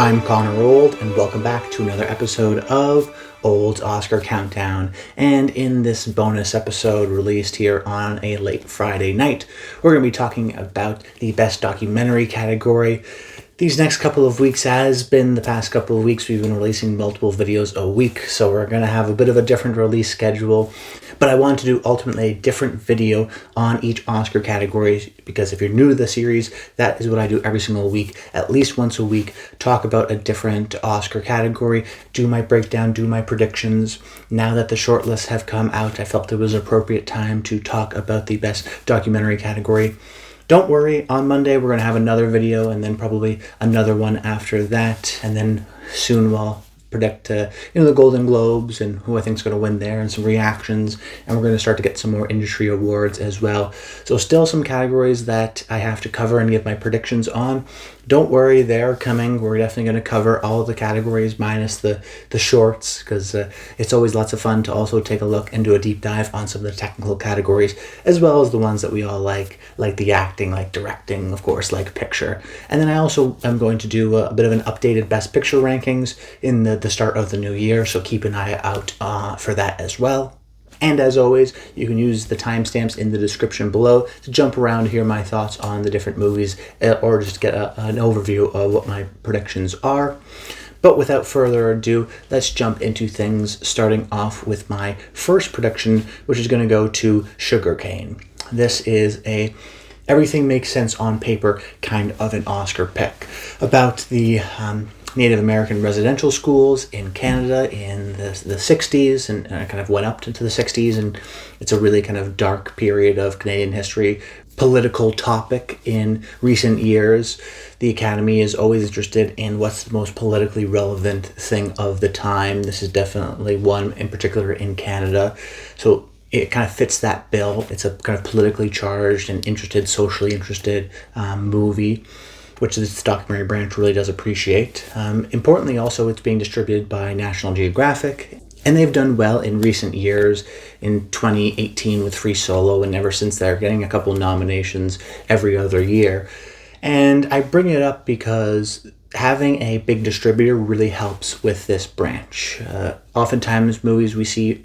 I'm Connor Old, and welcome back to another episode of Old's Oscar Countdown. And in this bonus episode released here on a late Friday night, we're going to be talking about the Best Documentary category. These next couple of weeks, as been the past couple of weeks, we've been releasing multiple videos a week, so we're going to have a bit of a different release schedule. But I wanted to do ultimately a different video on each Oscar category, because if you're new to the series, that is what I do every single week, at least once a week, talk about a different Oscar category, do my breakdown, do my predictions. Now that the shortlists have come out, I felt it was an appropriate time to talk about the Best Documentary category. Don't worry, on Monday we're going to have another video and then probably another one after that, and then soon we'll predict the Golden Globes and who I think is going to win there and some reactions, and we're going to start to get some more industry awards as well. So still some categories that I have to cover and give my predictions on. Don't worry, they're coming. We're definitely going to cover all of the categories minus the shorts, because it's always lots of fun to also take a look and do a deep dive on some of the technical categories, as well as the ones that we all like the acting, like directing, of course, like picture. And then I also am going to do a bit of an updated Best Picture rankings in the start of the new year, so keep an eye out for that as well. And as always, you can use the timestamps in the description below to jump around to hear my thoughts on the different movies, or just get an overview of what my predictions are. But without further ado, let's jump into things, starting off with my first prediction, which is going to go to Sugarcane. This is a everything makes sense on paper kind of an Oscar pick about the Native American residential schools in Canada in the 60s, and kind of went up into the 60s, and it's a really kind of dark period of Canadian history, political topic in recent years. The Academy is always interested in what's the most politically relevant thing of the time. This is definitely one in particular in Canada, so it kind of fits that bill. It's a kind of politically charged and socially interested movie, which this documentary branch really does appreciate. Importantly, also, it's being distributed by National Geographic, and they've done well in recent years. In 2018 with Free Solo, and ever since they're getting a couple nominations every other year. And I bring it up because having a big distributor really helps with this branch. Oftentimes, movies we see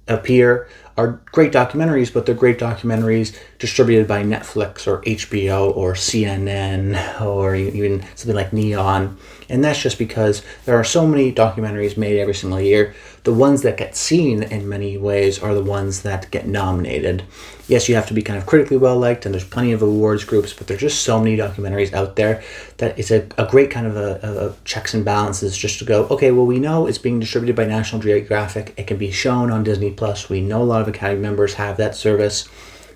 appear are great documentaries, but they're great documentaries distributed by Netflix or HBO or CNN or even something like Neon. And that's just because there are so many documentaries made every single year. The ones that get seen in many ways are the ones that get nominated. Yes, you have to be kind of critically well-liked, and there's plenty of awards groups, but there's just so many documentaries out there that it's a great kind of a checks and balances, just to go, okay, well, we know it's being distributed by National Geographic. It can be shown on Disney+. We know a lot of Academy members have that service.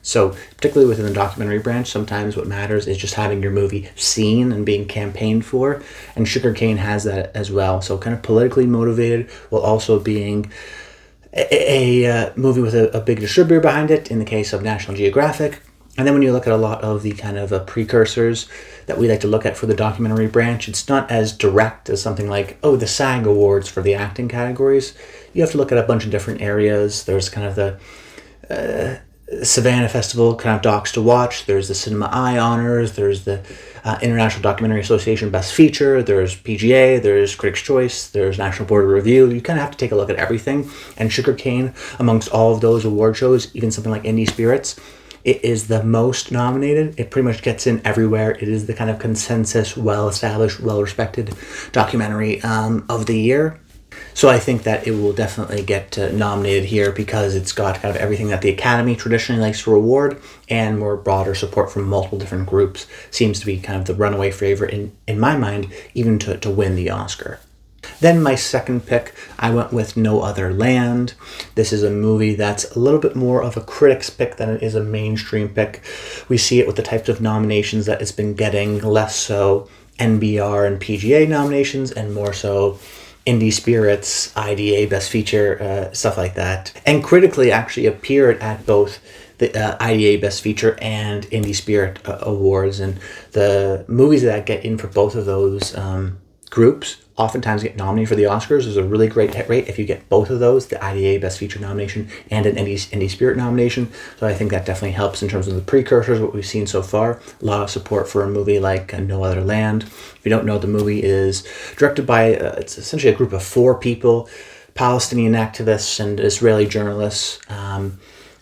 So particularly within the documentary branch, sometimes what matters is just having your movie seen and being campaigned for. And Sugarcane has that as well. So kind of politically motivated, while also being a movie with a big distributor behind it, in the case of National Geographic. And then when you look at a lot of the kind of precursors that we like to look at for the documentary branch, it's not as direct as something like, the SAG Awards for the acting categories. You have to look at a bunch of different areas. There's kind of the Savannah Festival kind of docs to watch. There's the Cinema Eye Honors. There's the International Documentary Association Best Feature. There's PGA. There's Critics' Choice. There's National Board of Review. You kind of have to take a look at everything. And Sugarcane, amongst all of those award shows, even something like Indie Spirits, it is the most nominated. It pretty much gets in everywhere. It is the kind of consensus, well-established, well-respected documentary of the year. So I think that it will definitely get nominated here, because it's got kind of everything that the Academy traditionally likes to reward, and more broader support from multiple different groups. Seems to be kind of the runaway favorite in my mind, even to win the Oscar. Then my second pick, I went with No Other Land. This is a movie that's a little bit more of a critic's pick than it is a mainstream pick. We see it with the types of nominations that it's been getting, less so NBR and PGA nominations, and more so Indie Spirits, IDA Best Feature, stuff like that. And critically actually appeared at both the IDA Best Feature and Indie Spirit Awards. And the movies that get in for both of those groups oftentimes get nominated for the Oscars. There's a really great hit rate if you get both of those, the IDA Best Feature nomination and an Indie Spirit nomination. So I think that definitely helps in terms of the precursors, what we've seen so far. A lot of support for a movie like No Other Land. If you don't know, the movie is directed by, it's essentially a group of 4 people, Palestinian activists and Israeli journalists,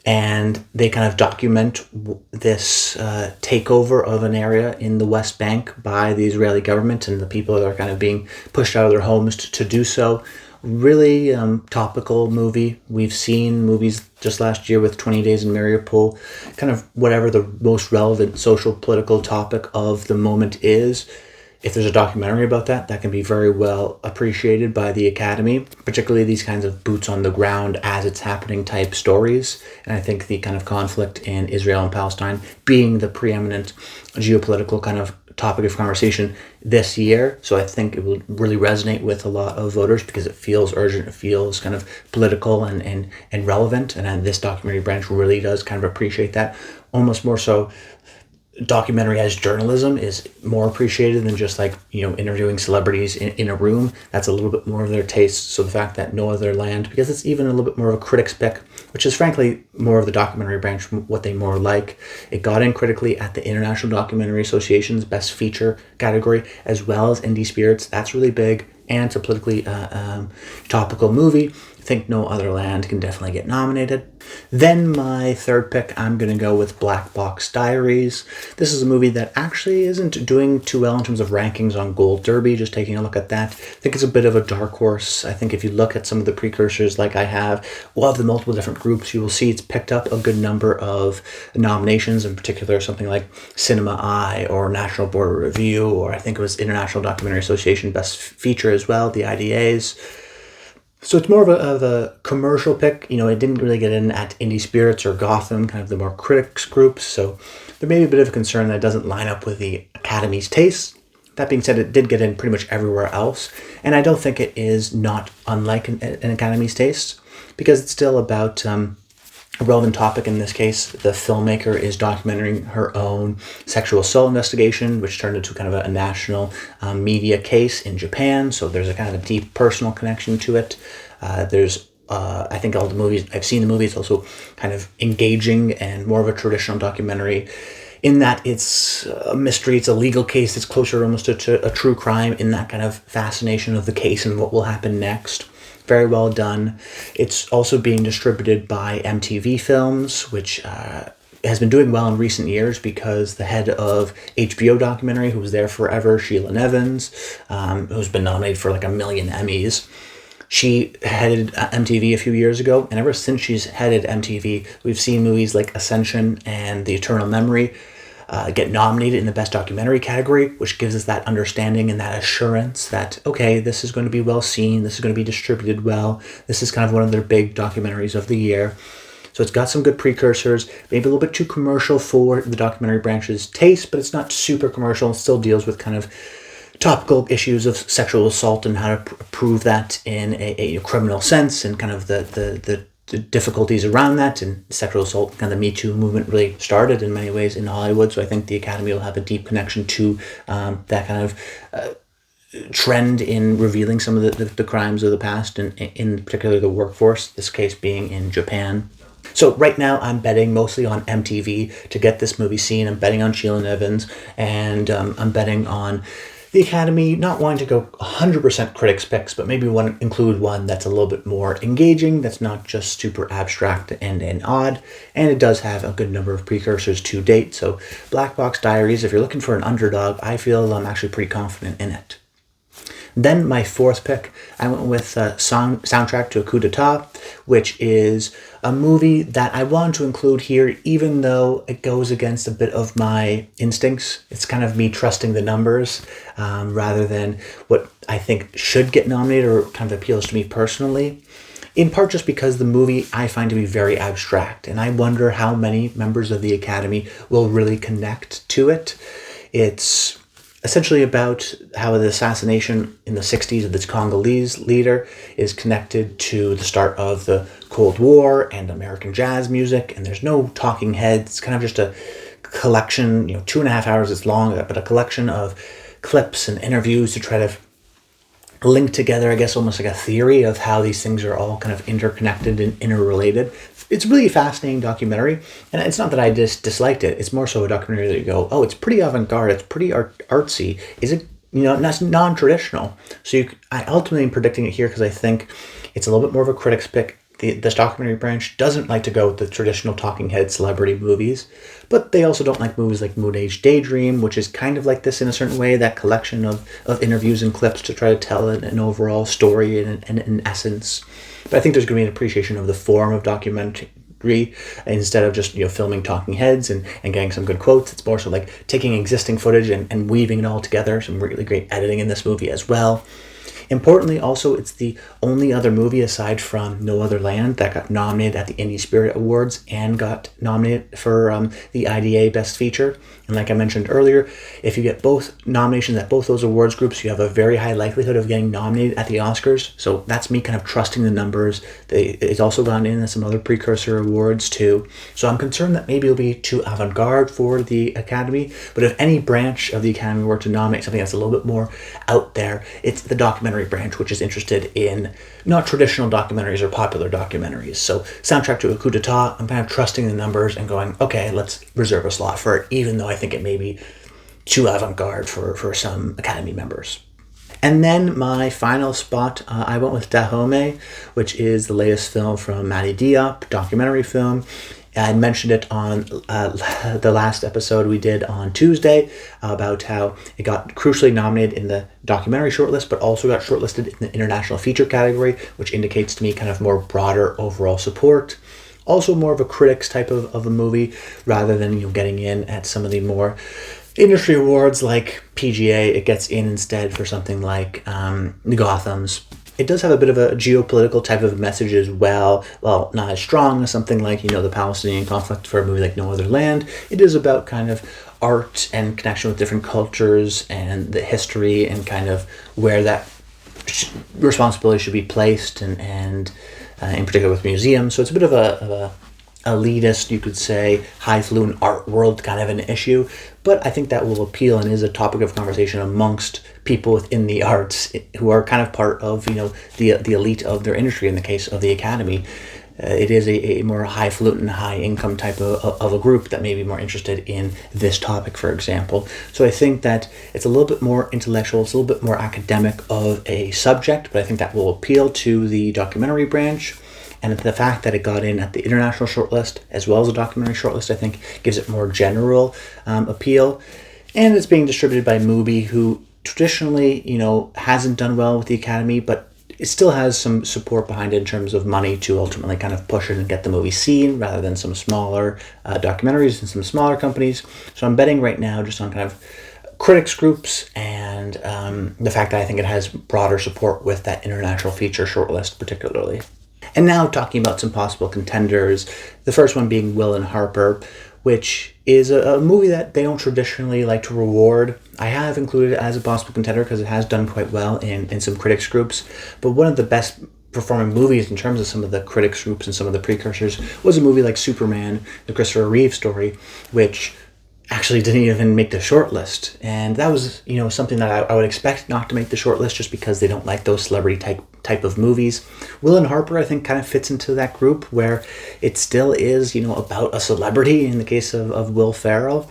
and they kind of document this takeover of an area in the West Bank by the Israeli government and the people that are kind of being pushed out of their homes to do so. Really topical movie. We've seen movies just last year with 20 Days in Mariupol, kind of whatever the most relevant social political topic of the moment is. If there's a documentary about that, that can be very well appreciated by the Academy, particularly these kinds of boots on the ground as it's happening type stories. And I think the kind of conflict in Israel and Palestine being the preeminent geopolitical kind of topic of conversation this year. So I think it will really resonate with a lot of voters because it feels urgent, it feels kind of political and relevant. And this documentary branch really does kind of appreciate that. Almost more so, documentary as journalism is more appreciated than just like, interviewing celebrities in a room. That's a little bit more of their taste. So the fact that No Other Land, because it's even a little bit more of a critic's pick, which is frankly more of the documentary branch, what they more like. It got in critically at the International Documentary Association's Best Feature category, as well as Indie Spirits. That's really big. And it's a politically topical movie. I think No Other Land can definitely get nominated. Then my third pick, I'm going to go with Box Diaries. This is a movie that actually isn't doing too well in terms of rankings on Gold Derby, just taking a look at that. I think it's a bit of a dark horse. I think if you look at some of the precursors like I have, of the multiple different groups, you will see it's picked up a good number of nominations, in particular something like Cinema Eye or National Board of Review, or I think it was International Documentary Association Best Feature as well, the IDAs. So it's more of a commercial pick. It didn't really get in at Indie Spirits or Gotham, kind of the more critics groups. So there may be a bit of a concern that it doesn't line up with the Academy's taste. That being said, it did get in pretty much everywhere else. And I don't think it is not unlike an Academy's taste, because it's still about a relevant topic. In this case, the filmmaker is documenting her own sexual assault investigation, which turned into kind of a national media case in Japan. So there's a kind of a deep personal connection to it. I think all the movies, I've seen the movie, it's also kind of engaging and more of a traditional documentary in that it's a mystery, it's a legal case, it's closer almost to a true crime in that kind of fascination of the case and what will happen next. Very well done. It's also being distributed by MTV Films, which has been doing well in recent years because the head of HBO documentary, who was there forever, Sheila Nevins, who's been nominated for like 1 million Emmys, she headed MTV a few years ago, and ever since she's headed MTV, we've seen movies like Ascension and The Eternal Memory get nominated in the Best Documentary category, which gives us that understanding and that assurance that, okay, this is going to be well seen, this is going to be distributed well, this is kind of one of their big documentaries of the year. So it's got some good precursors, maybe a little bit too commercial for the documentary branch's taste, but it's not super commercial. It still deals with kind of topical issues of sexual assault and how to prove that in a criminal sense, and kind of the difficulties around that. And sexual assault, kind of the Me Too movement really started in many ways in Hollywood. So I think the Academy will have a deep connection to that kind of trend in revealing some of the crimes of the past, and in particular the workforce, this case being in Japan. So right now I'm betting mostly on MTV to get this movie seen. I'm betting on Sheila Nevins, and I'm betting on the Academy not wanting to go 100% critics picks, but maybe include one that's a little bit more engaging, that's not just super abstract and odd, and it does have a good number of precursors to date. So Box Diaries, if you're looking for an underdog, I feel I'm actually pretty confident in it. Then my fourth pick, I went with Soundtrack to a Coup d'etat, which is a movie that I wanted to include here, even though it goes against a bit of my instincts. It's kind of me trusting the numbers rather than what I think should get nominated or kind of appeals to me personally. In part just because the movie I find to be very abstract, and I wonder how many members of the Academy will really connect to it. It's essentially about how the assassination in the 60s of this Congolese leader is connected to the start of the Cold War and American jazz music, and there's no talking heads. It's kind of just a collection, 2.5 hours it's long, but a collection of clips and interviews to try to linked together, I guess, almost like a theory of how these things are all kind of interconnected and interrelated. It's really a fascinating documentary, and it's not that I just disliked it. It's more so a documentary that you go, oh, it's pretty avant-garde, it's pretty artsy. Is it, that's non-traditional? So I ultimately am predicting it here because I think it's a little bit more of a critic's pick. This documentary branch doesn't like to go with the traditional talking head celebrity movies, but they also don't like movies like Moon Age Daydream, which is kind of like this in a certain way, that collection of interviews and clips to try to tell an overall story and an essence. But I think there's going to be an appreciation of the form of documentary instead of just filming talking heads and getting some good quotes. It's more so like taking existing footage and weaving it all together. Some really great editing in this movie as well. Importantly, also, it's the only other movie aside from No Other Land that got nominated at the Indie Spirit Awards and got nominated for the IDA Best Feature. And like I mentioned earlier, if you get both nominations at both those awards groups, you have a very high likelihood of getting nominated at the Oscars. So that's me kind of trusting the numbers. It's also gone in some other precursor awards too. So I'm concerned that maybe it'll be too avant-garde for the Academy. But if any branch of the Academy were to nominate something that's a little bit more out there, it's the documentary branch, which is interested in not traditional documentaries or popular documentaries. So Soundtrack to a Coup d'etat, I'm kind of trusting the numbers and going, okay, let's reserve a slot for it, even though I think it may be too avant-garde for some Academy members. And then my final spot, I went with Dahomey, which is the latest film from Mati Diop, documentary film. I mentioned it on the last episode we did on Tuesday about how it got crucially nominated in the documentary shortlist, but also got shortlisted in the international feature category, which indicates to me kind of more broader overall support. Also more of a critics type of a movie rather than getting in at some of the more industry awards like PGA. It gets in instead for something like Gotham's. It does have a bit of a geopolitical type of message as well. Well, not as strong as something like, the Palestinian conflict for a movie like No Other Land. It is about kind of art and connection with different cultures and the history and kind of where that responsibility should be placed and in particular with museums. So it's a bit of a elitist, you could say, highfalutin art world kind of an issue. But I think that will appeal and is a topic of conversation amongst people within the arts who are kind of part of, the elite of their industry in the case of the Academy. It is a more highfalutin, high-income type of a group that may be more interested in this topic, for example. So I think that it's a little bit more intellectual, it's a little bit more academic of a subject, but I think that will appeal to the documentary branch. And the fact that it got in at the international shortlist as well as the documentary shortlist, I think, gives it more general appeal. And it's being distributed by Mubi, who traditionally, hasn't done well with the Academy, but it still has some support behind it in terms of money to ultimately kind of push it and get the movie seen rather than some smaller documentaries and some smaller companies. So I'm betting right now just on kind of critics groups and the fact that I think it has broader support with that international feature shortlist particularly. And now talking about some possible contenders, the first one being Will and Harper, which is a movie that they don't traditionally like to reward. I have included it as a possible contender because it has done quite well in some critics groups, but one of the best performing movies in terms of some of the critics groups and some of the precursors was a movie like Superman, the Christopher Reeve story, which actually didn't even make the shortlist. And that was, something that I would expect not to make the shortlist just because they don't like those celebrity type of movies. Will and Harper, I think, kind of fits into that group where it still is, about a celebrity in the case of Will Ferrell.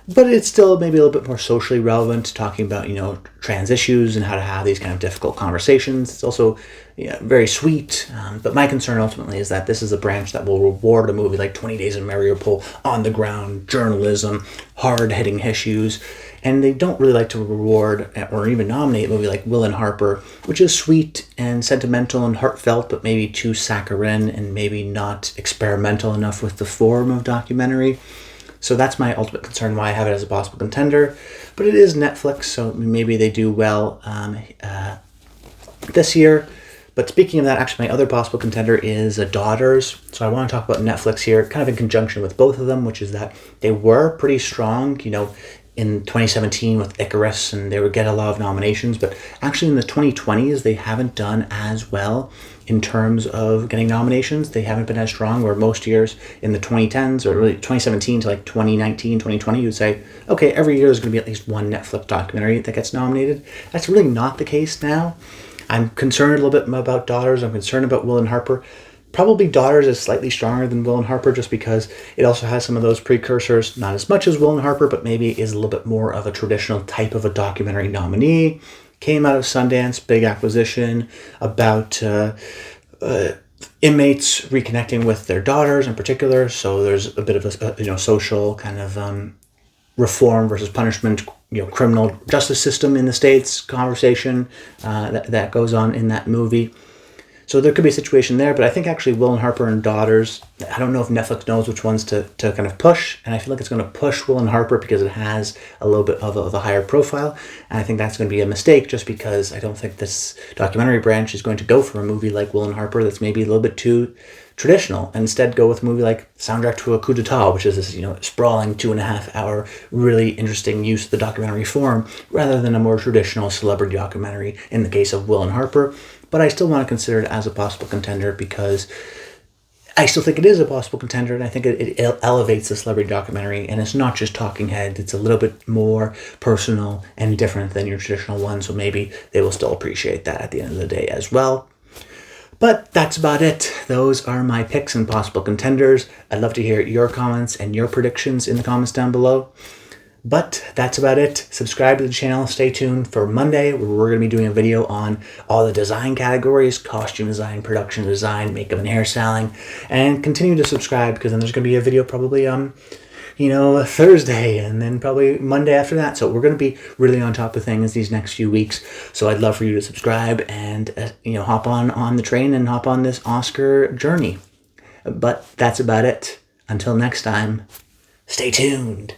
But it's still maybe a little bit more socially relevant, talking about, trans issues and how to have these kind of difficult conversations. It's also very sweet. But my concern ultimately is that this is a branch that will reward a movie like 20 Days in Mariupol, on the ground, journalism, hard-hitting issues. And they don't really like to reward or even nominate a movie like Will and Harper, which is sweet and sentimental and heartfelt, but maybe too saccharine and maybe not experimental enough with the form of documentary. So that's my ultimate concern why I have it as a possible contender. But it is Netflix, so maybe they do well this year. But speaking of that, actually my other possible contender is Daughters. So I want to talk about Netflix here, kind of in conjunction with both of them, which is that they were pretty strong, in 2017 with Icarus, and they would get a lot of nominations. But actually in the 2020s, they haven't done as well in terms of getting nominations. They haven't been as strong, where most years in the 2010s, or really 2017 to like 2019, 2020, you'd say, okay, every year there's going to be at least one Netflix documentary that gets nominated. That's really not the case now. I'm concerned a little bit about Daughters. I'm concerned about Will and Harper. Probably Daughters is slightly stronger than Will and Harper, just because it also has some of those precursors, not as much as Will and Harper, but maybe is a little bit more of a traditional type of a documentary nominee. Came out of Sundance, big acquisition, about inmates reconnecting with their daughters in particular. So there's a bit of a social kind of reform versus punishment, criminal justice system in the States conversation that goes on in that movie. So there could be a situation there, but I think actually Will and Harper and Daughters, I don't know if Netflix knows which ones to kind of push, and I feel like it's going to push Will and Harper because it has a little bit of a higher profile, and I think that's going to be a mistake, just because I don't think this documentary branch is going to go for a movie like Will and Harper that's maybe a little bit too traditional, and instead go with a movie like Soundtrack to a Coup d'etat, which is this sprawling 2.5 hour really interesting use of the documentary form, rather than a more traditional celebrity documentary in the case of Will and Harper. But I still want to consider it as a possible contender, because I still think it is a possible contender, and I think it elevates the celebrity documentary, and it's not just talking head. It's a little bit more personal and different than your traditional one, so maybe they will still appreciate that at the end of the day as well. But that's about it. Those are my picks and possible contenders. I'd love to hear your comments and your predictions in the comments down below. But that's about it. Subscribe to the channel. Stay tuned for Monday, where we're going to be doing a video on all the design categories: costume design, production design, makeup and hairstyling. And continue to subscribe, because then there's going to be a video probably Thursday, and then probably Monday after that. So we're going to be really on top of things these next few weeks. So I'd love for you to subscribe and hop on the train and hop on this Oscar journey. But that's about it. Until next time, stay tuned.